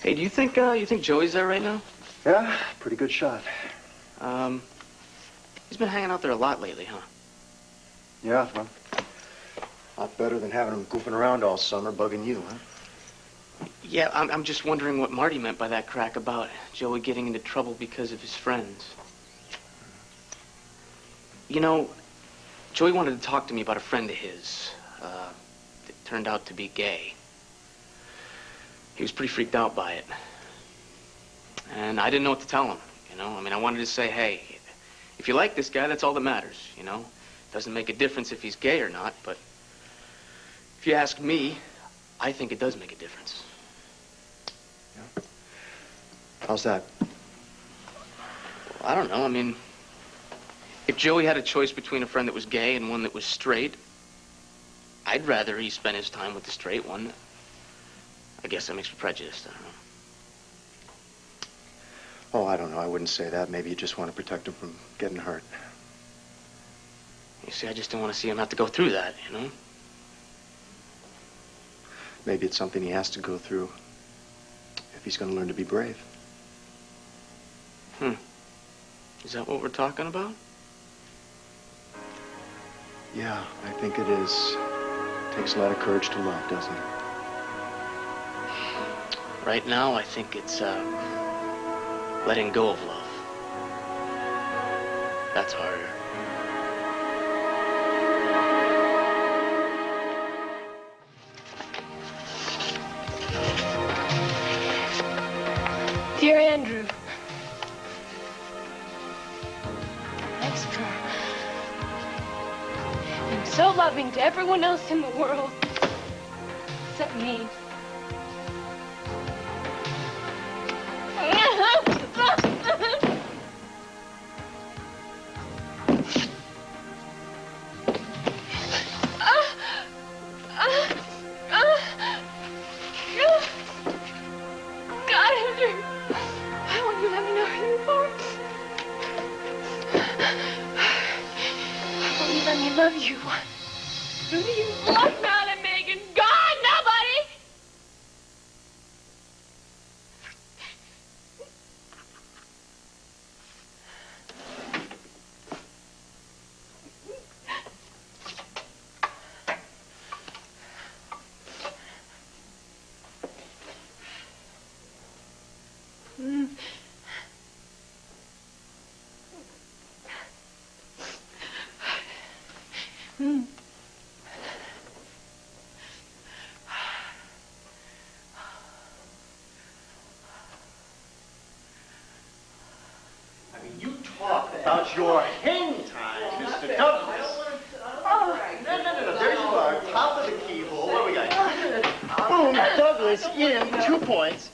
Hey, do you think Joey's there right now? Yeah, pretty good shot. He's been hanging out there a lot lately, huh? Yeah, well, a lot better than having him goofing around all summer bugging you, huh? Yeah, I'm just wondering what Marty meant by that crack about Joey getting into trouble because of his friends. You know, Joey wanted to talk to me about a friend of his that turned out to be gay. He was pretty freaked out by it. And I didn't know what to tell him, you know? I mean, I wanted to say, hey, if you like this guy, that's all that matters, you know? Doesn't make a difference if he's gay or not, but if you ask me, I think it does make a difference. Yeah. How's that? Well, I don't know. I mean, if Joey had a choice between a friend that was gay and one that was straight, I'd rather he spend his time with the straight one. I guess that makes me prejudiced. I don't know. Oh, I don't know. I wouldn't say that. Maybe you just want to protect him from getting hurt. You see, I just don't want to see him have to go through that, you know? Maybe it's something he has to go through if he's going to learn to be brave. Is that what we're talking about? Yeah, I think it is. It takes a lot of courage to love, doesn't it? Right now, I think it's, letting go of love. That's harder. Dear Andrew, extra. I'm so loving to everyone else in the world, except me. Love you. Do you love Matt and Megan? God, nobody! I mean, you talk about your hang time, Mr. Douglas. Oh, no. There you are, top of the keyhole. What do we got? Boom, Douglas in, 2 points.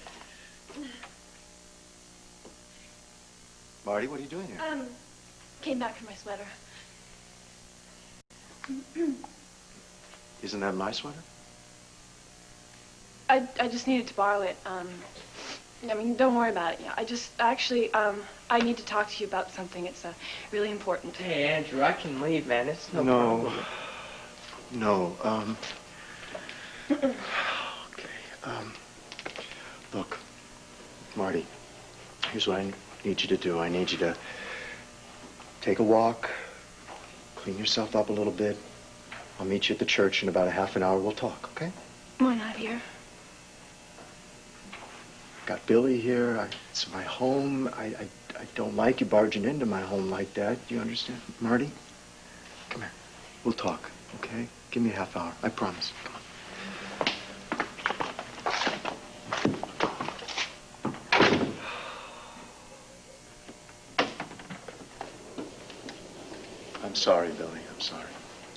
Marty, what are you doing here? Came back for my sweater. Isn't that my sweater? I just needed to borrow it. I mean, don't worry about it. Yeah, I need to talk to you about something. It's really important. Hey, Andrew, I can leave, man. It's no problem. No, okay, look, Marty, here's what I need you to do. I need you to take a walk, clean yourself up a little bit. I'll meet you at the church in about a half an hour. We'll talk, okay? Why not here? Got Billy here. It's my home. I don't like you barging into my home like that. Do you understand? Marty? Come here. We'll talk, okay? Give me a half hour. I promise. Come on. I'm sorry, Billy. I'm sorry.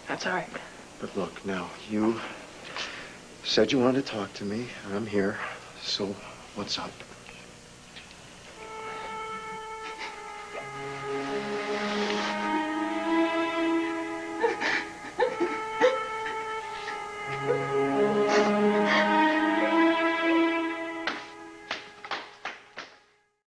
That's all right. But look, now, you said you wanted to talk to me. I'm here. So, what's up?